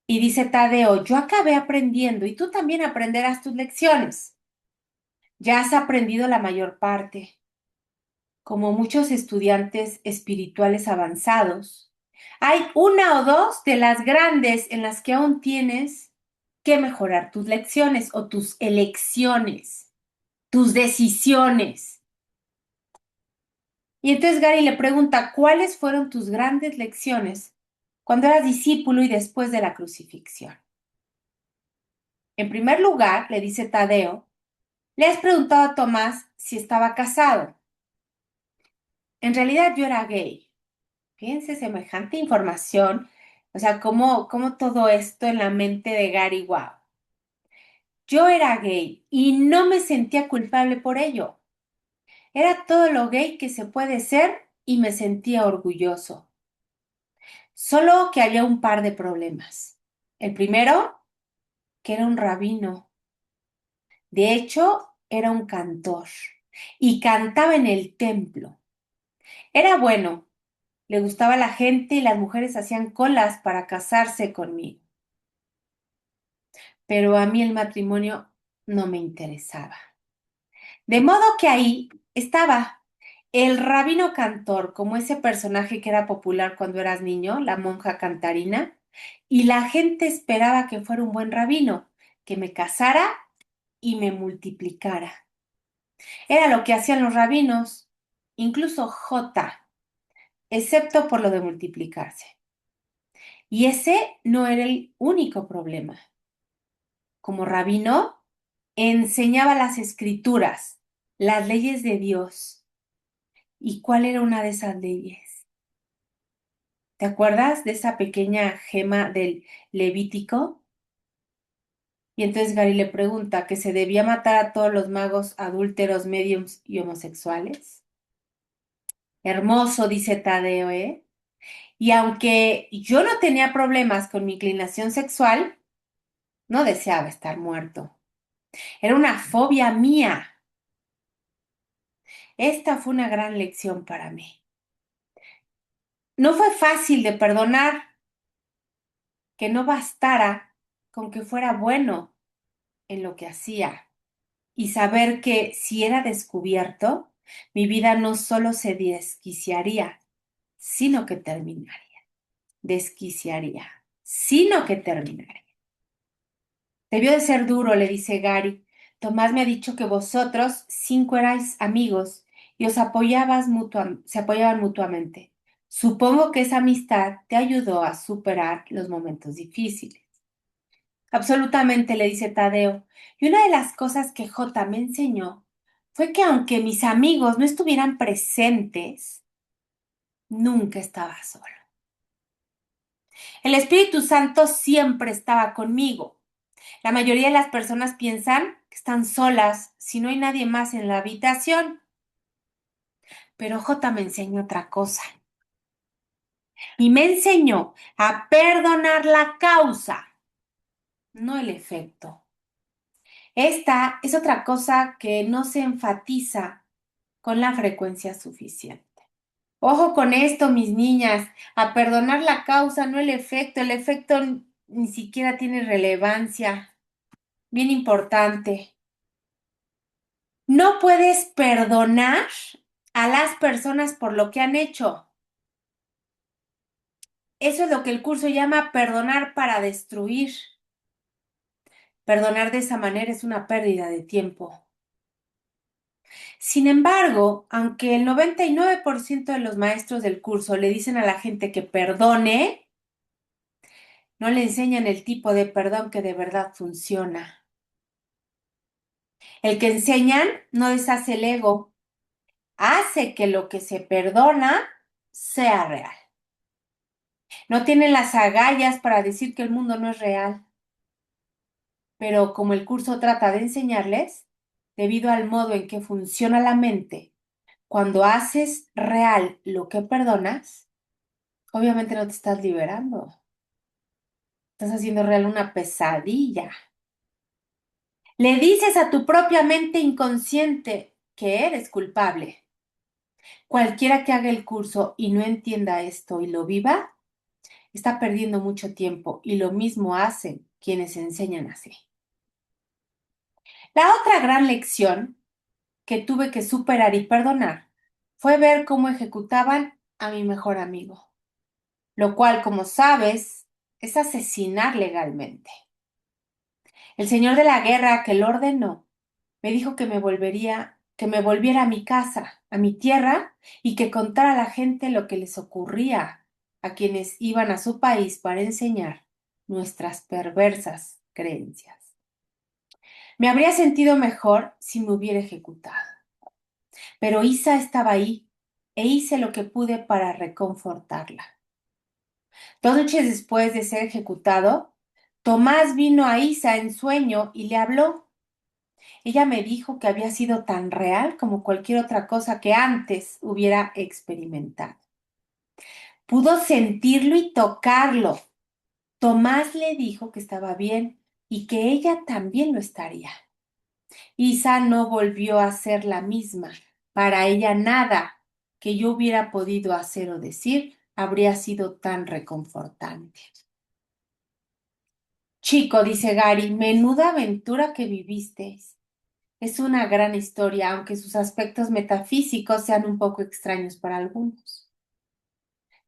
[SPEAKER 2] Y dice Tadeo, yo acabé aprendiendo y tú también aprenderás tus lecciones. Ya has aprendido la mayor parte. Como muchos estudiantes espirituales avanzados, hay una o dos de las grandes en las que aún tienes que mejorar tus lecciones o tus elecciones, tus decisiones. Y entonces Gary le pregunta, ¿cuáles fueron tus grandes lecciones cuando eras discípulo y después de la crucifixión? En primer lugar, le dice Tadeo, le has preguntado a Tomás si estaba casado. En realidad yo era gay. Fíjense semejante información, o sea, cómo todo esto en la mente de Gary, wow. Yo era gay y no me sentía culpable por ello. Era todo lo gay que se puede ser y me sentía orgulloso. Solo que había un par de problemas. El primero, que era un rabino. De hecho, era un cantor y cantaba en el templo. Era bueno, le gustaba la gente y las mujeres hacían colas para casarse conmigo. Pero a mí el matrimonio no me interesaba. De modo que ahí estaba el rabino cantor, como ese personaje que era popular cuando eras niño, la monja cantarina, y la gente esperaba que fuera un buen rabino, que me casara y me multiplicara. Era lo que hacían los rabinos, incluso J, excepto por lo de multiplicarse. Y ese no era el único problema. Como rabino, enseñaba las escrituras, las leyes de Dios. ¿Y cuál era una de esas leyes? ¿Te acuerdas de esa pequeña gema del Levítico? Y entonces Gary le pregunta que se debía matar a todos los magos adúlteros, mediums y homosexuales. Hermoso, dice Tadeo, ¿eh? Y aunque yo no tenía problemas con mi inclinación sexual, no deseaba estar muerto. Era una fobia mía. Esta fue una gran lección para mí. No fue fácil de perdonar que no bastara con que fuera bueno en lo que hacía y saber que si era descubierto, mi vida no solo se desquiciaría, sino que terminaría. Desquiciaría, sino que terminaría. Debió de ser duro, le dice Gary. Tomás me ha dicho que vosotros 5 erais amigos y se apoyaban mutuamente. Supongo que esa amistad te ayudó a superar los momentos difíciles. Absolutamente, le dice Tadeo. Y una de las cosas que J me enseñó fue que aunque mis amigos no estuvieran presentes, nunca estaba solo. El Espíritu Santo siempre estaba conmigo. La mayoría de las personas piensan que están solas si no hay nadie más en la habitación. Pero J me enseñó otra cosa. Y me enseñó a perdonar la causa, no el efecto. Esta es otra cosa que no se enfatiza con la frecuencia suficiente. Ojo con esto, mis niñas, a perdonar la causa, no el efecto ni siquiera tiene relevancia, bien importante. No puedes perdonar a las personas por lo que han hecho. Eso es lo que el curso llama perdonar para destruir. Perdonar de esa manera es una pérdida de tiempo. Sin embargo, aunque el 99% de los maestros del curso le dicen a la gente que perdone, no le enseñan el tipo de perdón que de verdad funciona. El que enseñan no deshace el ego, hace que lo que se perdona sea real. No tienen las agallas para decir que el mundo no es real, pero como el curso trata de enseñarles, debido al modo en que funciona la mente, cuando haces real lo que perdonas, obviamente no te estás liberando, estás haciendo real una pesadilla. Le dices a tu propia mente inconsciente que eres culpable. Cualquiera que haga el curso y no entienda esto y lo viva, está perdiendo mucho tiempo y lo mismo hacen quienes enseñan así. La otra gran lección que tuve que superar y perdonar fue ver cómo ejecutaban a mi mejor amigo, lo cual, como sabes, es asesinar legalmente. El señor de la guerra que lo ordenó me dijo que me volviera a mi casa, a mi tierra, y que contara a la gente lo que les ocurría a quienes iban a su país para enseñar nuestras perversas creencias. Me habría sentido mejor si me hubiera ejecutado, pero Isa estaba ahí e hice lo que pude para reconfortarla. 2 noches después de ser ejecutado, Tomás vino a Isa en sueño y le habló. Ella me dijo que había sido tan real como cualquier otra cosa que antes hubiera experimentado. Pudo sentirlo y tocarlo. Tomás le dijo que estaba bien y que ella también lo estaría. Isa no volvió a ser la misma. Para ella nada que yo hubiera podido hacer o decir habría sido tan reconfortante. Chico, dice Gary, menuda aventura que vivisteis. Es una gran historia, aunque sus aspectos metafísicos sean un poco extraños para algunos.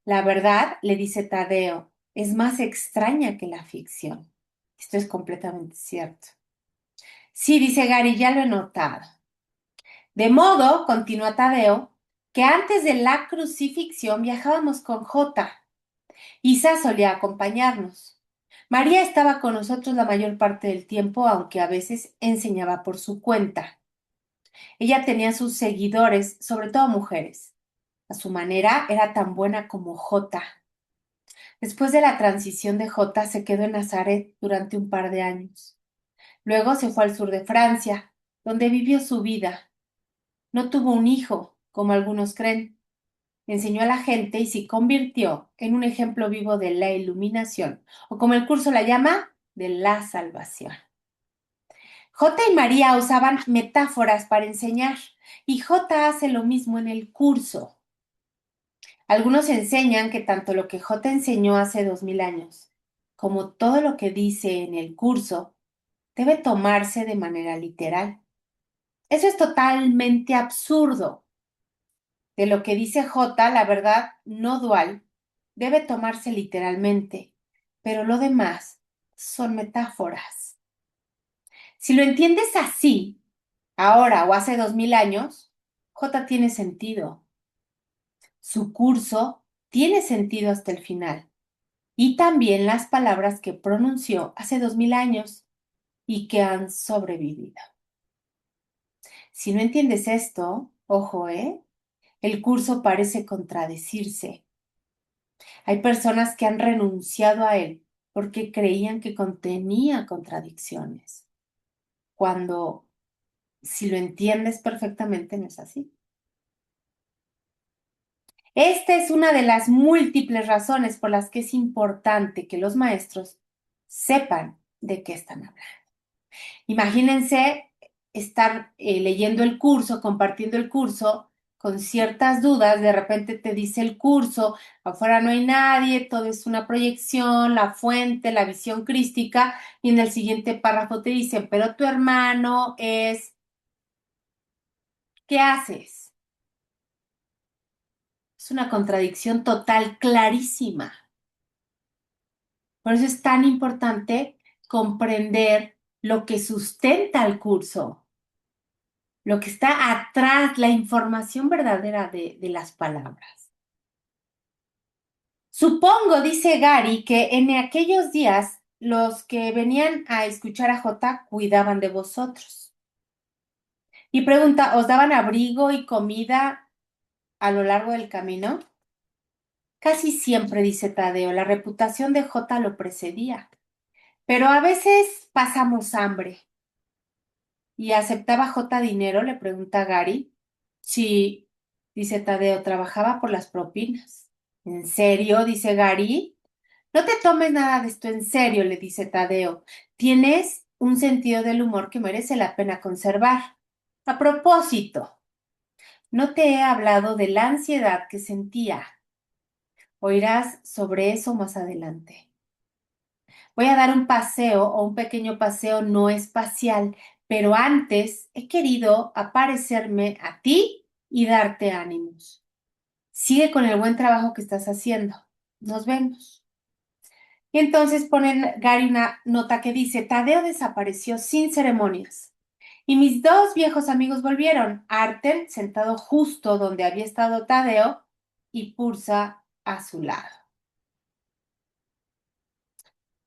[SPEAKER 2] La verdad, le dice Tadeo, es más extraña que la ficción. Esto es completamente cierto. Sí, dice Gary, ya lo he notado. De modo, continúa Tadeo, que antes de la crucifixión viajábamos con Jota. Isa solía acompañarnos. María estaba con nosotros la mayor parte del tiempo, aunque a veces enseñaba por su cuenta. Ella tenía sus seguidores, sobre todo mujeres. A su manera era tan buena como Jota. Después de la transición de Jota se quedó en Nazaret durante un par de años. Luego se fue al sur de Francia, donde vivió su vida. No tuvo un hijo, como algunos creen. Enseñó a la gente y se convirtió en un ejemplo vivo de la iluminación, o como el curso la llama, de la salvación. J y María usaban metáforas para enseñar, y J hace lo mismo en el curso. Algunos enseñan que tanto lo que J enseñó hace 2000 años, como todo lo que dice en el curso, debe tomarse de manera literal. Eso es totalmente absurdo. De lo que dice J, la verdad no dual, debe tomarse literalmente, pero lo demás son metáforas. Si lo entiendes así, ahora o hace 2000 años, J tiene sentido. Su curso tiene sentido hasta el final. Y también las palabras que pronunció hace 2000 años y que han sobrevivido. Si no entiendes esto, ojo, el curso parece contradecirse. Hay personas que han renunciado a él porque creían que contenía contradicciones, cuando si lo entiendes perfectamente no es así. Esta es una de las múltiples razones por las que es importante que los maestros sepan de qué están hablando. Imagínense estar leyendo el curso, compartiendo el curso con ciertas dudas, de repente te dice el curso, afuera no hay nadie, todo es una proyección, la fuente, la visión crística, y en el siguiente párrafo te dice, pero tu hermano es, ¿qué haces? Es una contradicción total, clarísima. Por eso es tan importante comprender lo que sustenta el curso, lo que está atrás, la información verdadera de las palabras. Supongo, dice Gary, que en aquellos días los que venían a escuchar a Jota cuidaban de vosotros. Y pregunta, ¿os daban abrigo y comida a lo largo del camino? Casi siempre, dice Tadeo, la reputación de Jota lo precedía. Pero a veces pasamos hambre. ¿Y aceptaba Jota dinero? Le pregunta Gary. Sí, dice Tadeo, trabajaba por las propinas. ¿En serio? Dice Gary. No te tomes nada de esto en serio, le dice Tadeo. Tienes un sentido del humor que merece la pena conservar. A propósito, no te he hablado de la ansiedad que sentía. Oirás sobre eso más adelante. Voy a dar un paseo o un pequeño paseo no espacial, pero antes he querido aparecerme a ti y darte ánimos. Sigue con el buen trabajo que estás haciendo. Nos vemos. Y entonces ponen Gary una nota que dice, Tadeo desapareció sin ceremonias. Y mis dos viejos amigos volvieron, Arten sentado justo donde había estado Tadeo y Pursa a su lado.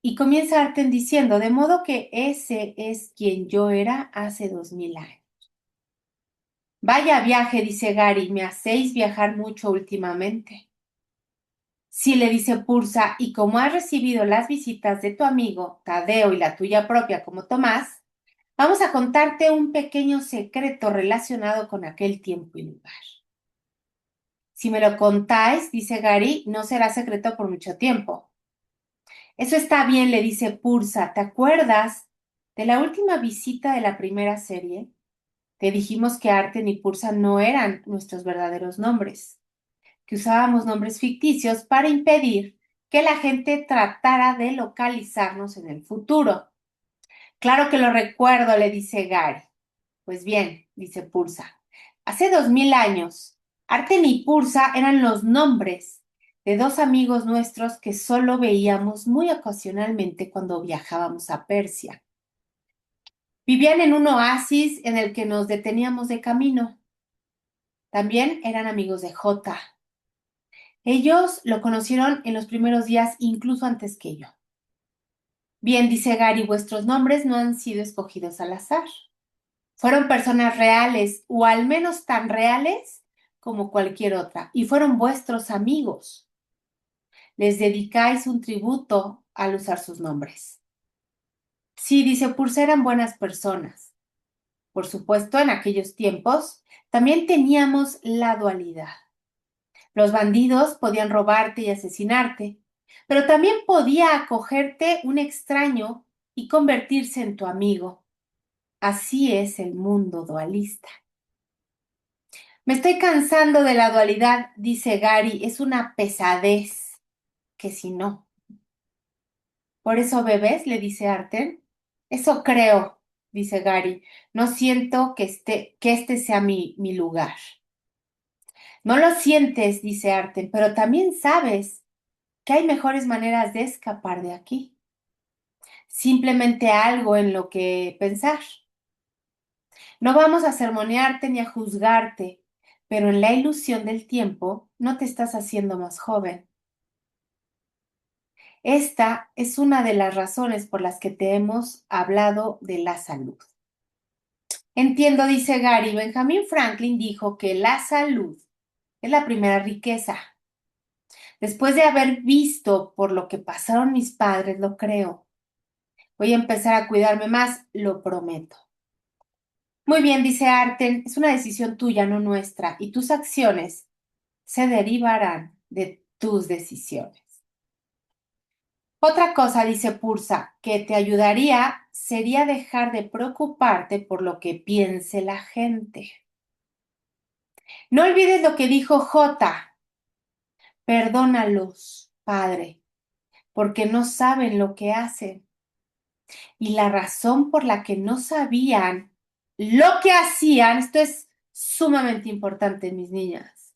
[SPEAKER 2] Y comienza Arten diciendo, de modo que ese es quien yo era hace 2000 años. Vaya viaje, dice Gary, me hacéis viajar mucho últimamente. Sí, le dice Pursa, y como has recibido las visitas de tu amigo Tadeo y la tuya propia como Tomás, vamos a contarte un pequeño secreto relacionado con aquel tiempo y lugar. Si me lo contáis, dice Gary, no será secreto por mucho tiempo. Eso está bien, le dice Pursa. ¿Te acuerdas de la última visita de la primera serie? Te dijimos que Arten y Pursa no eran nuestros verdaderos nombres, que usábamos nombres ficticios para impedir que la gente tratara de localizarnos en el futuro. Claro que lo recuerdo, le dice Gary. Pues bien, dice Pursa, hace 2000 años, Arten y Pursa eran los nombres de dos amigos nuestros que solo veíamos muy ocasionalmente cuando viajábamos a Persia. Vivían en un oasis en el que nos deteníamos de camino. También eran amigos de Jota. Ellos lo conocieron en los primeros días, incluso antes que yo. Bien, dice Gary, vuestros nombres no han sido escogidos al azar. Fueron personas reales, o al menos tan reales como cualquier otra, y fueron vuestros amigos. Les dedicáis un tributo al usar sus nombres. Sí, dice Pursa, eran buenas personas. Por supuesto, en aquellos tiempos también teníamos la dualidad. Los bandidos podían robarte y asesinarte, pero también podía acogerte un extraño y convertirse en tu amigo. Así es el mundo dualista. Me estoy cansando de la dualidad, dice Gary, es una pesadez, que si no. ¿Por eso bebes? Le dice Arten. Eso creo, dice Gary. No siento que este sea mi lugar. No lo sientes, dice Arten, pero también sabes que hay mejores maneras de escapar de aquí. Simplemente algo en lo que pensar. No vamos a sermonearte ni a juzgarte, pero en la ilusión del tiempo no te estás haciendo más joven. Esta es una de las razones por las que te hemos hablado de la salud. Entiendo, dice Gary. Benjamin Franklin dijo que la salud es la primera riqueza. Después de haber visto por lo que pasaron mis padres, lo creo. Voy a empezar a cuidarme más, lo prometo. Muy bien, dice Arten, es una decisión tuya, no nuestra, y tus acciones se derivarán de tus decisiones. Otra cosa, dice Pursa, que te ayudaría sería dejar de preocuparte por lo que piense la gente. No olvides lo que dijo J. Perdónalos, Padre, porque no saben lo que hacen. Y la razón por la que no sabían lo que hacían, esto es sumamente importante, mis niñas.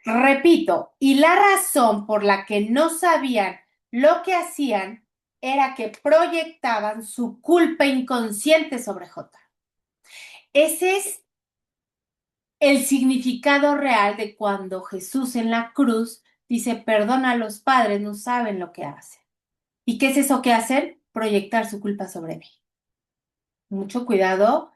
[SPEAKER 2] Repito, y la razón por la que no sabían lo que hacían era que proyectaban su culpa inconsciente sobre J. Ese es el significado real de cuando Jesús en la cruz dice, perdona a los padres, no saben lo que hacen. ¿Y qué es eso que hacen? Proyectar su culpa sobre mí. Mucho cuidado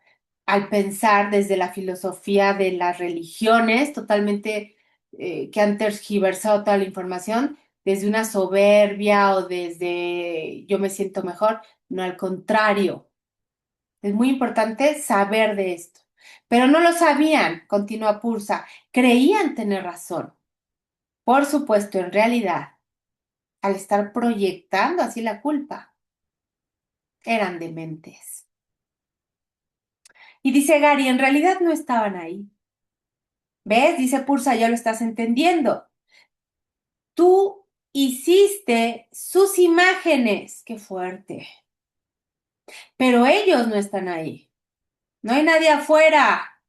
[SPEAKER 2] al pensar desde la filosofía de las religiones, totalmente que han tergiversado toda la información, desde una soberbia o desde yo me siento mejor. No, al contrario. Es muy importante saber de esto. Pero no lo sabían, continúa Pursa. Creían tener razón. Por supuesto, en realidad, al estar proyectando así la culpa, eran dementes. Y dice Gary, en realidad no estaban ahí. ¿Ves? Dice Pursa, ya lo estás entendiendo. Tú hiciste sus imágenes. Qué fuerte. Pero ellos no están ahí. No hay nadie afuera.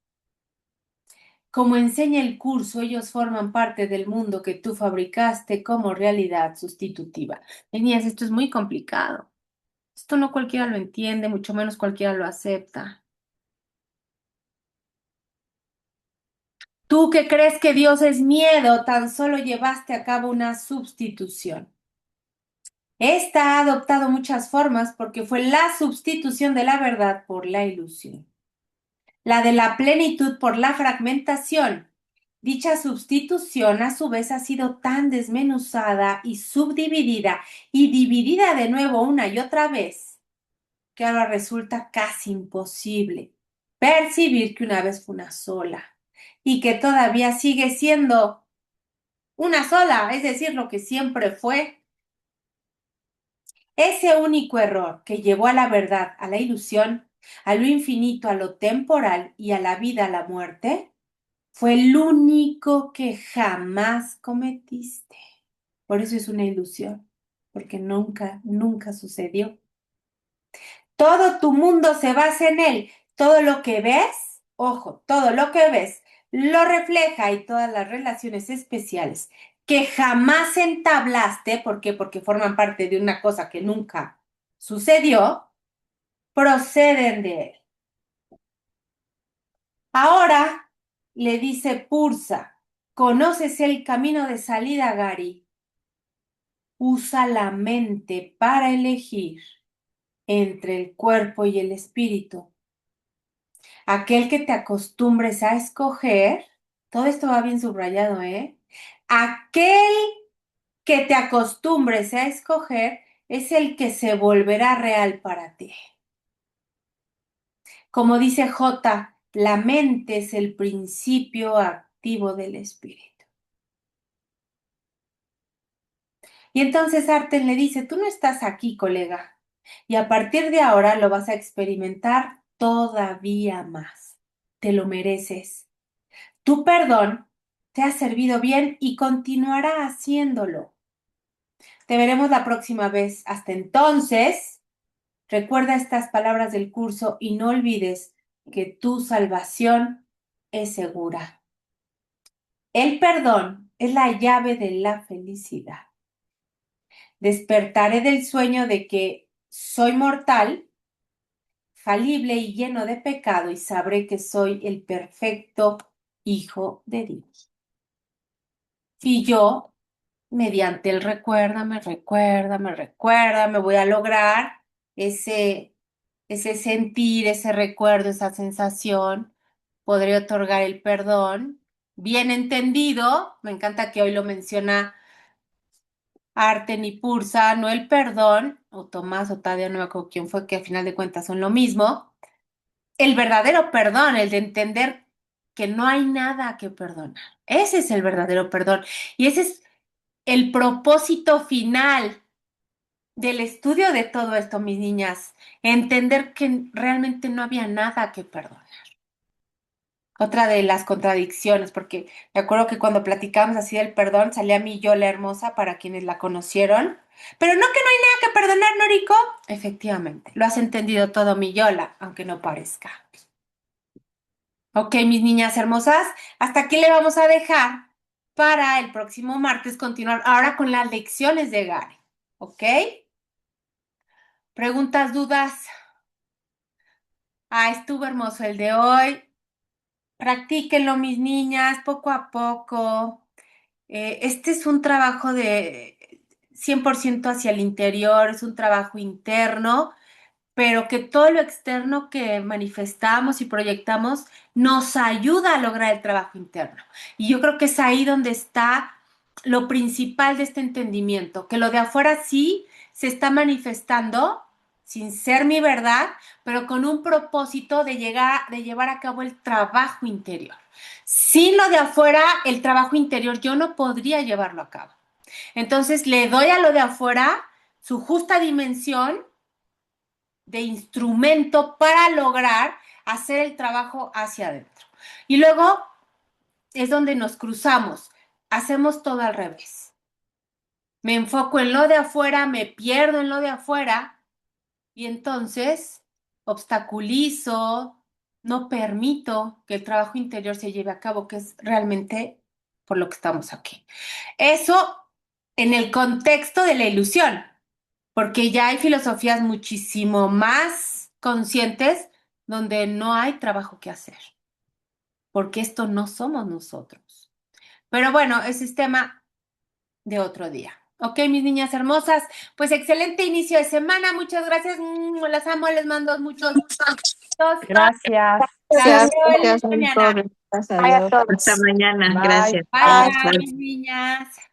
[SPEAKER 2] Como enseña el curso, ellos forman parte del mundo que tú fabricaste como realidad sustitutiva. Niñas, esto es muy complicado. Esto no cualquiera lo entiende, mucho menos cualquiera lo acepta. Tú que crees que Dios es miedo, tan solo llevaste a cabo una sustitución. Esta ha adoptado muchas formas porque fue la sustitución de la verdad por la ilusión, la de la plenitud por la fragmentación. Dicha sustitución a su vez ha sido tan desmenuzada y subdividida y dividida de nuevo una y otra vez que ahora resulta casi imposible percibir que una vez fue una sola y que todavía sigue siendo una sola, es decir, lo que siempre fue. Ese único error que llevó a la verdad, a la ilusión, a lo infinito, a lo temporal y a la vida, a la muerte, fue el único que jamás cometiste. Por eso es una ilusión, porque nunca, nunca sucedió. Todo tu mundo se basa en él. Todo lo que ves, ojo, todo lo que ves lo refleja y todas las relaciones especiales que jamás entablaste, ¿por qué? Porque forman parte de una cosa que nunca sucedió, proceden de él. Ahora le dice Pursa, ¿conoces el camino de salida, Gary? Usa la mente para elegir entre el cuerpo y el espíritu. Aquel que te acostumbres a escoger, todo esto va bien subrayado, ¿eh? Aquel que te acostumbres a escoger es el que se volverá real para ti. Como dice J, la mente es el principio activo del espíritu. Y entonces Arten le dice, tú no estás aquí, colega, y a partir de ahora lo vas a experimentar todavía más. Te lo mereces. Tu perdón te ha servido bien y continuará haciéndolo. Te veremos la próxima vez. Hasta entonces, recuerda estas palabras del curso y no olvides que tu salvación es segura. El perdón es la llave de la felicidad. Despertaré del sueño de que soy mortal, falible y lleno de pecado y sabré que soy el perfecto Hijo de Dios. Y yo mediante el me voy a lograr ese sentir, ese recuerdo, esa sensación. Podré otorgar el perdón. Bien entendido, me encanta que hoy lo menciona Arten y Pursa, no el perdón, o Tomás o Tadia, no me acuerdo quién fue, que al final de cuentas son lo mismo. El verdadero perdón, el de entender que no hay nada que perdonar. Ese es el verdadero perdón. Y ese es el propósito final del estudio de todo esto, mis niñas, entender que realmente no había nada que perdonar. Otra de las contradicciones, porque me acuerdo que cuando platicábamos así del perdón, salía mi yo la hermosa para quienes la conocieron. Pero no que no hay nada que perdonar, Noriko. Efectivamente, lo has entendido todo, mi Yola, aunque no parezca. Ok, mis niñas hermosas, hasta aquí le vamos a dejar para el próximo martes continuar ahora con las lecciones de Gary. ¿Ok? ¿Preguntas, dudas? Ah, estuvo hermoso el de hoy. Practíquenlo, mis niñas, poco a poco. Este es un trabajo de 100% hacia el interior, es un trabajo interno, pero que todo lo externo que manifestamos y proyectamos nos ayuda a lograr el trabajo interno. Y yo creo que es ahí donde está lo principal de este entendimiento, que lo de afuera sí se está manifestando sin ser mi verdad, pero con un propósito de llevar a cabo el trabajo interior. Sin lo de afuera, el trabajo interior yo no podría llevarlo a cabo. Entonces le doy a lo de afuera su justa dimensión de instrumento para lograr hacer el trabajo hacia adentro. Y luego es donde nos cruzamos, hacemos todo al revés. Me enfoco en lo de afuera, me pierdo en lo de afuera y entonces obstaculizo, no permito que el trabajo interior se lleve a cabo, que es realmente por lo que estamos aquí. Eso en el contexto de la ilusión, porque ya hay filosofías muchísimo más conscientes donde no hay trabajo que hacer, porque esto no somos nosotros. Pero bueno, ese es tema de otro día. Ok, mis niñas hermosas, pues excelente inicio de semana. Muchas gracias. Las amo, les mando muchos besos.
[SPEAKER 3] Gracias.
[SPEAKER 2] Las
[SPEAKER 1] Gracias,
[SPEAKER 2] veo el lunes
[SPEAKER 1] gracias a
[SPEAKER 2] mañana.
[SPEAKER 1] todos. Gracias a Dios. Hasta mañana.
[SPEAKER 3] Bye.
[SPEAKER 1] Gracias.
[SPEAKER 2] Bye,
[SPEAKER 1] Bye,
[SPEAKER 2] bye,
[SPEAKER 1] bye.
[SPEAKER 2] mis niñas.